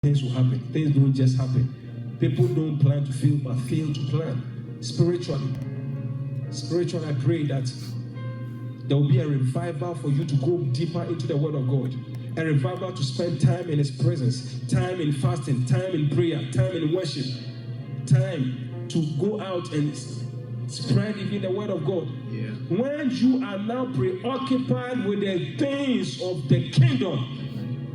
things will happen. Things don't just happen. People don't plan to fail, but fail to plan. Spiritually, I pray that there will be a revival for you to go deeper into the Word of God. A revival to spend time in His presence, time in fasting, time in prayer, time in worship, time to go out and spread even the Word of God. Yeah. When you are now preoccupied with the things of the kingdom,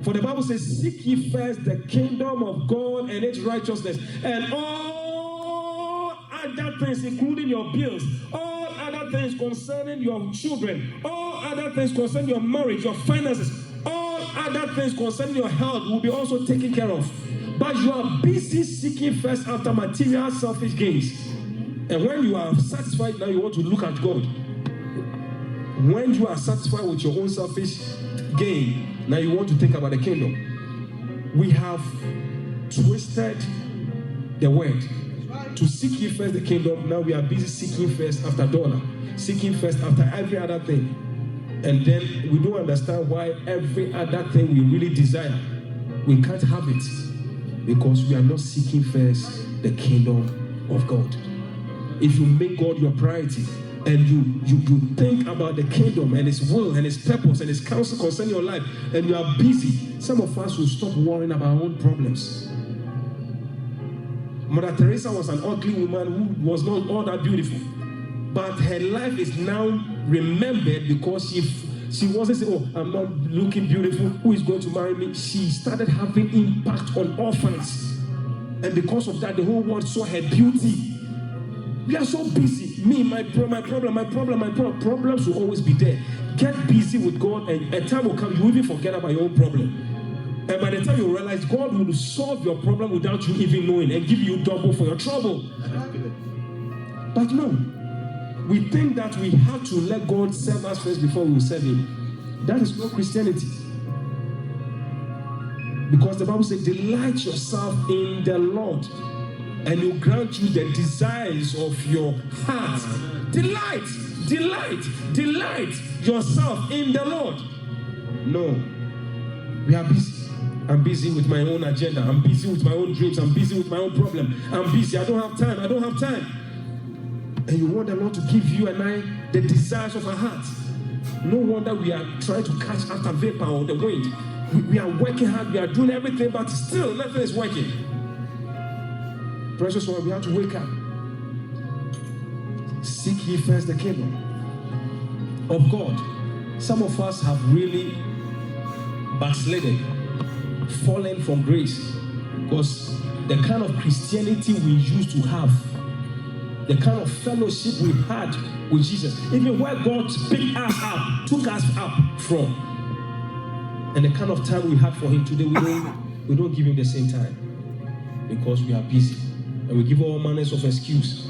for the Bible says, seek ye first the kingdom of God and its righteousness, and all other things, including your bills, all other things concerning your children, all other things concerning your marriage, your finances, all other things concerning your health will be also taken care of. But you are busy seeking first after material selfish gains. And when you are satisfied, now you want to look at God. When you are satisfied with your own selfish gain, now you want to think about the kingdom. We have twisted the word. To seek ye first the kingdom, now we are busy seeking first after dollar, seeking first after every other thing. And then we don't understand why every other thing we really desire, we can't have it because we are not seeking first the kingdom of God. If you make God your priority and you think about the kingdom and His will and His purpose and His counsel concerning your life, and you are busy, some of us will stop worrying about our own problems. Mother Teresa was an ugly woman who was not all that beautiful, but her life is now remembered because she wasn't saying, oh, I'm not looking beautiful, who is going to marry me? She started having impact on orphans, and because of that, the whole world saw her beauty. We are so busy. Me, my problems will always be there. Get busy with God, and a time will come, you even forget about your own problem. And by the time you realize, God will solve your problem without you even knowing and give you double for your trouble. But no, we think that we have to let God serve us first before we will serve Him. That is not Christianity. Because the Bible says, delight yourself in the Lord, and He'll grant you the desires of your heart. Delight yourself in the Lord. No, we are busy. I'm busy with my own agenda. I'm busy with my own dreams. I'm busy with my own problem. I'm busy. I don't have time. And you want the Lord to give you and I the desires of our heart. No wonder we are trying to catch after vapor or the wind. We are working hard. We are doing everything, but still nothing is working. Precious one, we have to wake up. Seek ye first the kingdom of God. Some of us have really backslidden, fallen from grace, because the kind of Christianity we used to have, the kind of fellowship we had with Jesus, even where God picked us up, took us up from, and the kind of time we had for Him today, we don't give Him the same time because we are busy and we give all manners of excuse.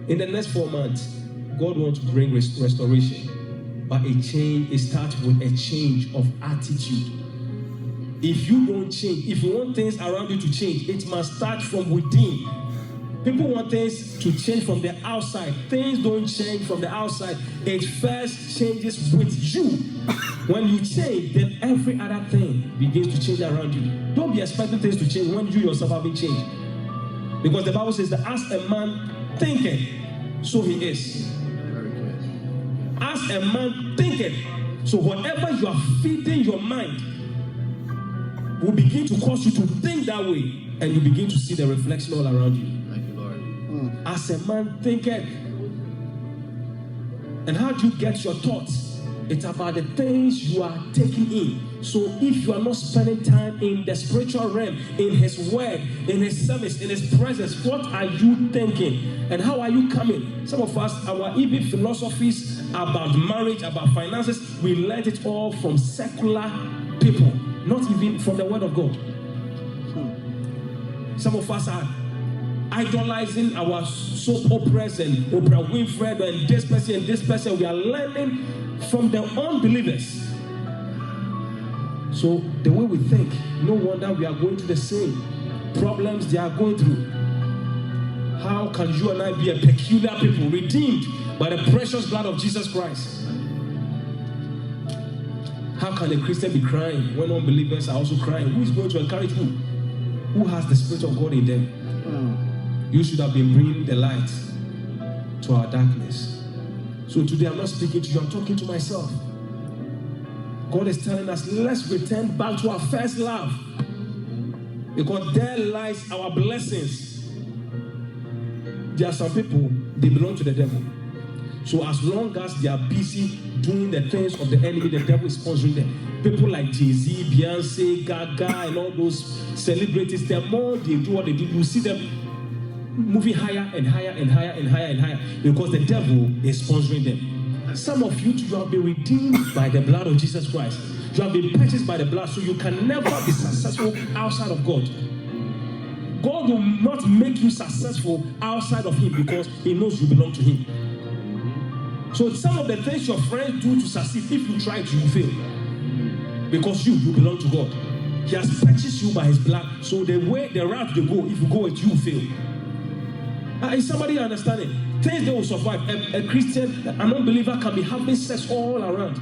In the next 4 months, God wants to bring restoration, but it starts with a change of attitude. If you don't change, if you want things around you to change, it must start from within. People want things to change from the outside. Things don't change from the outside. It first changes with you. When you change, then every other thing begins to change around you. Don't be expecting things to change when you yourself have been changed. Because the Bible says that as a man thinketh, so he is. As a man thinketh, so whatever you are feeding your mind will begin to cause you to think that way, and you begin to see the reflection all around you. Thank you, Lord. As a man thinketh. And how do you get your thoughts? It's about the things you are taking in. So if you are not spending time in the spiritual realm, in His word, in His service, in His presence, what are you thinking? And how are you coming? Some of us, our even philosophies about marriage, about finances, we learned it all from secular people, not even from the word of God. Some of us are idolizing our soap operas and Oprah Winfrey and this person and this person. We are learning from the unbelievers. So the way we think, no wonder we are going through the same problems they are going through. How can you and I be a peculiar people, redeemed by the precious blood of Jesus Christ? How can a Christian be crying when unbelievers are also crying? Who is going to encourage who? Who has the Spirit of God in them? You should have been bringing the light to our darkness. So today I'm not speaking to you, I'm talking to myself. God is telling us, let's return back to our first love. Because there lies our blessings. There are some people, they belong to the devil. So as long as they are busy doing the things of the enemy, the devil is sponsoring them. People like Jay-Z, Beyonce, Gaga, and all those celebrities, the more they do what they do, you see them moving higher and higher and higher and higher and higher because the devil is sponsoring them. Some of you have been redeemed by the blood of Jesus Christ. You have been purchased by the blood, so you can never be successful outside of God. God will not make you successful outside of Him because He knows you belong to Him. So some of the things your friends do to succeed, if you try to, you fail. Because you belong to God. He has purchased you by His blood. So the route they go, if you go it, you fail. Is somebody understanding? Things they will survive. A Christian, an unbeliever can be having sex all around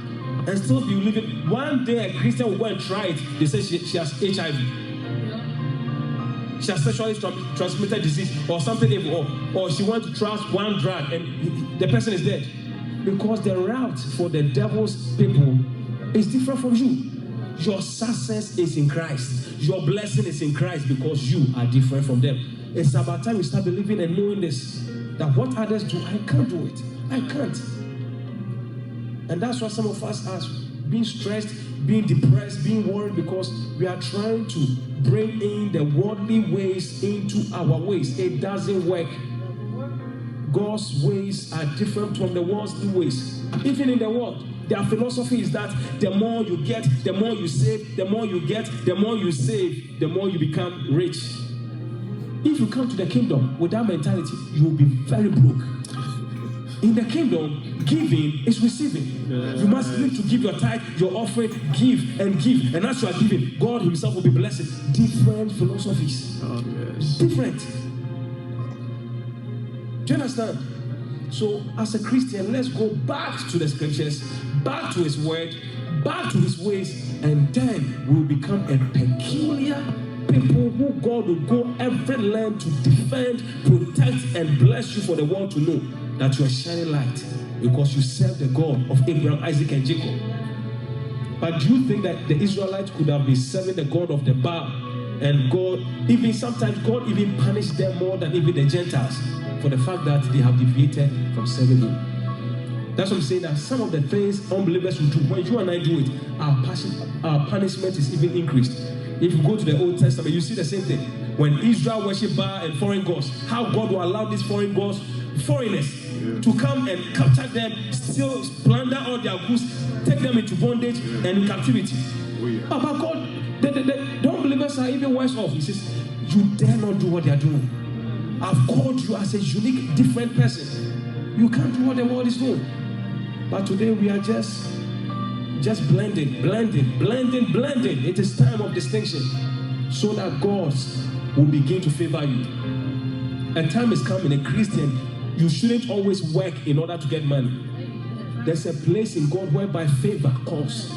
and still be living. One day a Christian will go and try it. They say she has HIV. She has sexually transmitted disease or something evil, or she wants to trust one drug and the person is dead. Because the route for the devil's people is different from you. Your success is in Christ. Your blessing is in Christ because you are different from them. It's about time we start believing and knowing this. That what others do, I can't do it. I can't. And that's why some of us are being stressed, being depressed, being worried because we are trying to bring in the worldly ways into our ways. It doesn't work. God's ways are different from the world's ways. Even in the world, their philosophy is that the more you get, the more you save, the more you get, the more you save, the more you become rich. If you come to the kingdom with that mentality, you will be very broke. In the kingdom, giving is receiving. You must live to give your tithe, your offering, give and give. And as you are giving, God Himself will be blessing. Different philosophies. Different. Do you understand? So, as a Christian, let's go back to the scriptures, back to His word, back to His ways, and then we'll become a peculiar people who God will go every land to defend, protect, and bless you for the world to know that you are shining light because you serve the God of Abraham, Isaac, and Jacob. But do you think that the Israelites could have been serving the God of the Baal? And God, even sometimes God even punished them more than even the Gentiles for the fact that they have deviated from serving Him. That's what I'm saying, that some of the things unbelievers will do, when you and I do it, our punishment is even increased. If you go to the Old Testament, you see the same thing. When Israel worshiped Baal and foreign gods, how God will allow these foreign gods, foreigners, to come and capture them, still plunder all their goods, take them into bondage and in captivity. But God, the unbelievers are even worse off. He says, you dare not do what they are doing. I've called you as a unique, different person. You can't do what the world is doing. But today we are just blending. It is time of distinction so that God will begin to favor you. And time is coming, a Christian, you shouldn't always work in order to get money. There's a place in God whereby favor comes.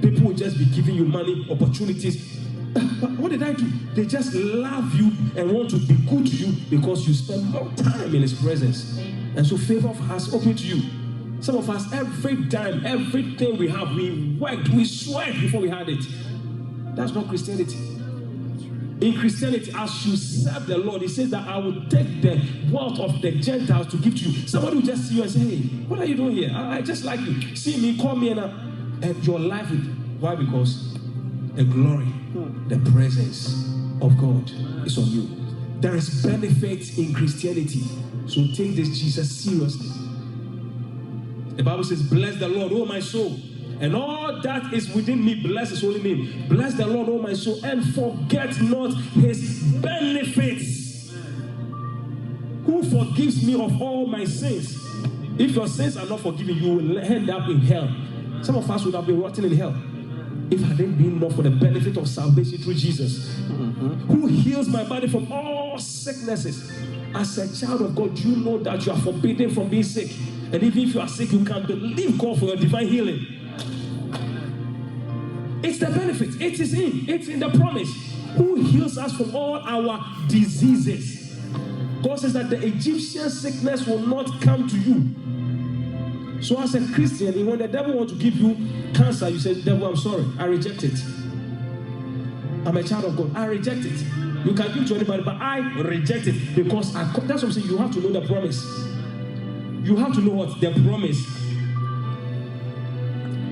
People will just be giving you money, opportunities. But what did I do? They just love you and want to be good to you because you spend more time in His presence. And so favor has opened to you. Some of us, every time, everything we have, we worked, we sweat before we had it. That's not Christianity. In Christianity, as you serve the Lord, He says that I will take the wealth of the Gentiles to give to you. Somebody will just see you and say, hey, what are you doing here? I just like you. See me, call me, and your life will. Why? Because the glory, the presence of God is on you. There is benefit in Christianity. So take this Jesus seriously. The Bible says, bless the Lord, O my soul, and all that is within me, bless His holy name. Bless the Lord, O my soul, and forget not His benefits. Who forgives me of all my sins? If your sins are not forgiven, you will end up in hell. Some of us would have been rotting in hell if it hadn't been not for the benefit of salvation through Jesus, who heals my body from all sicknesses. As a child of God, you know that you are forbidden from being sick. And even if you are sick, you can believe God for your divine healing. It's the benefit. It is in. It's in the promise. Who heals us from all our diseases. God says that the Egyptian sickness will not come to you. So as a Christian, when the devil wants to give you cancer, you say, devil, I'm sorry, I reject it. I'm a child of God. I reject it. You can give to anybody, but I reject it because that's what I'm saying. You have to know the promise. You have to know what the promise.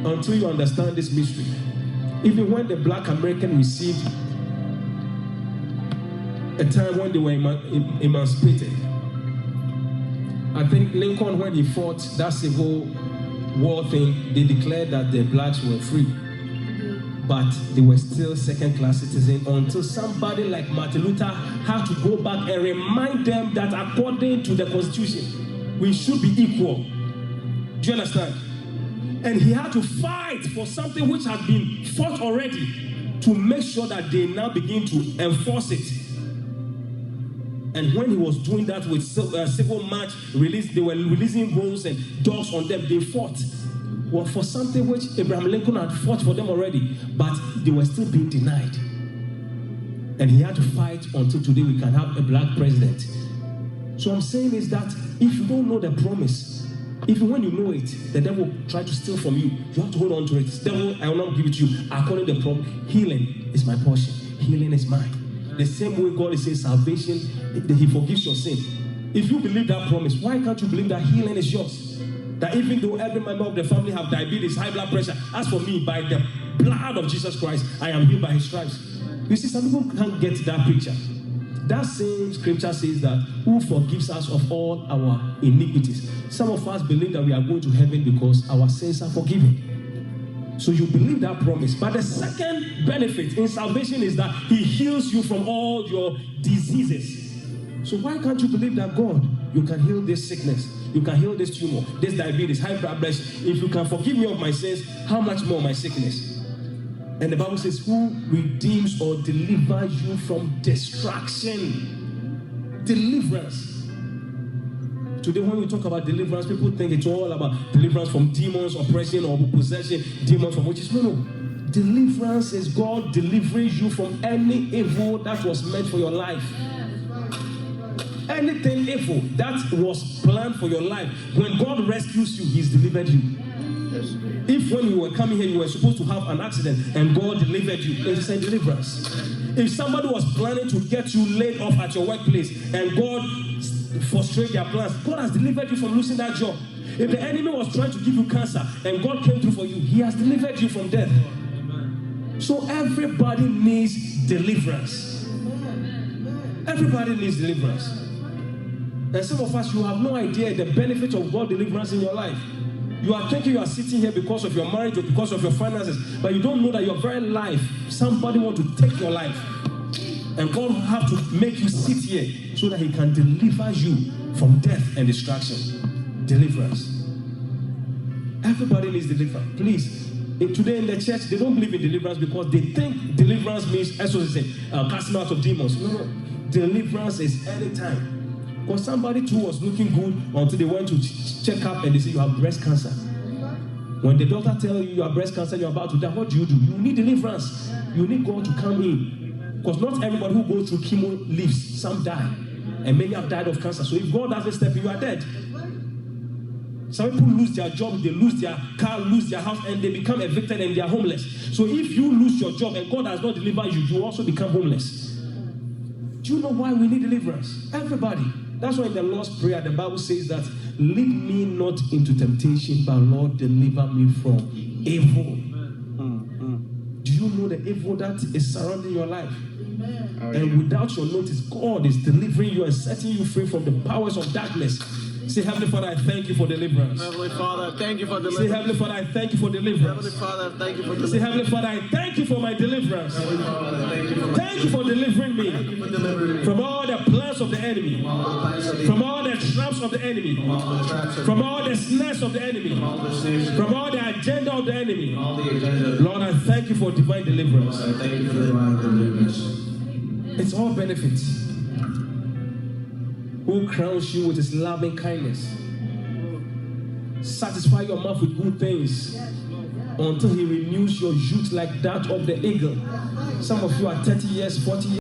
Until you understand this mystery. Even when the black American received a time when they were emancipated, I think Lincoln, when he fought that Civil War thing, they declared that the blacks were free. But they were still second-class citizens until somebody like Martin Luther had to go back and remind them that according to the Constitution, we should be equal. Do you understand? And he had to fight for something which had been fought already to make sure that they now begin to enforce it. And when he was doing that with civil march, they were releasing wolves and dogs on them. They fought for something which Abraham Lincoln had fought for them already, but they were still being denied. And he had to fight until today we can have a black president. So I'm saying is that if you don't know the promise, even when you know it, the devil will try to steal from you. You have to hold on to it. Devil, I will not give it to you. According to the promise, healing is my portion. Healing is mine. The same way God is saying salvation, he forgives your sin. If you believe that promise, why can't you believe that healing is yours? That even though every member of the family have diabetes, high blood pressure, as for me, by the blood of Jesus Christ, I am healed by his stripes. You see, some people can't get that picture. That same scripture says that who forgives us of all our iniquities. Some of us believe that we are going to heaven because our sins are forgiven. So you believe that promise. But the second benefit in salvation is that he heals you from all your diseases. So why can't you believe that God, you can heal this sickness, you can heal this tumor, this diabetes, high blood pressure. If you can forgive me of my sins, how much more my sickness? And the Bible says, who redeems or delivers you from destruction? Deliverance. Today when we talk about deliverance, people think it's all about deliverance from demons, oppression, or possession, demons from witches. No. Deliverance is God delivering you from any evil that was meant for your life. Anything evil that was planned for your life, when God rescues you, he's delivered you. If when you were coming here, you were supposed to have an accident and God delivered you, it's a deliverance. If somebody was planning to get you laid off at your workplace and God frustrated their plans, God has delivered you from losing that job. If the enemy was trying to give you cancer and God came through for you, he has delivered you from death. So everybody needs deliverance. Everybody needs deliverance. And some of us, you have no idea the benefit of God's deliverance in your life. You are thinking you are sitting here because of your marriage or because of your finances, but you don't know that your very life, somebody wants to take your life. And God will have to make you sit here so that he can deliver you from death and destruction. Deliverance. Everybody needs deliverance. Please, today in the church, they don't believe in deliverance because they think deliverance means, as I say, casting out of demons. No. Deliverance is anytime. Because somebody too was looking good until they went to check up and they say you have breast cancer. When the doctor tells you have breast cancer, you're about to die, what do? You need deliverance. You need God to come in. Because not everybody who goes through chemo lives. Some die. And many have died of cancer. So if God doesn't step in, you are dead. Some people lose their job, they lose their car, lose their house, and they become evicted and they are homeless. So if you lose your job and God has not delivered you, you also become homeless. Do you know why we need deliverance? Everybody. That's why in the Lord's Prayer, the Bible says that, lead me not into temptation, but Lord, deliver me from evil. Do you know the evil that is surrounding your life? And without your notice, God is delivering you and setting you free from the powers of darkness. Say, Heavenly Father, I thank you for deliverance. Heavenly Father, I thank you for deliverance. Say, Heavenly Father, I thank you for deliverance. Heavenly Father, I thank you for deliverance. Say, Heavenly Father, I thank you for my deliverance. Thank you for delivering me from all the plans of the enemy, from all the traps of the enemy, from all the snares of the enemy, from all the agenda of the enemy. Lord, I thank you for divine deliverance. I thank you for divine deliverance. It's all benefits. Who crowns you with his loving kindness, satisfy your mouth with good things, until he renews your youth like that of the eagle. Some of you are 30 years, 40 years.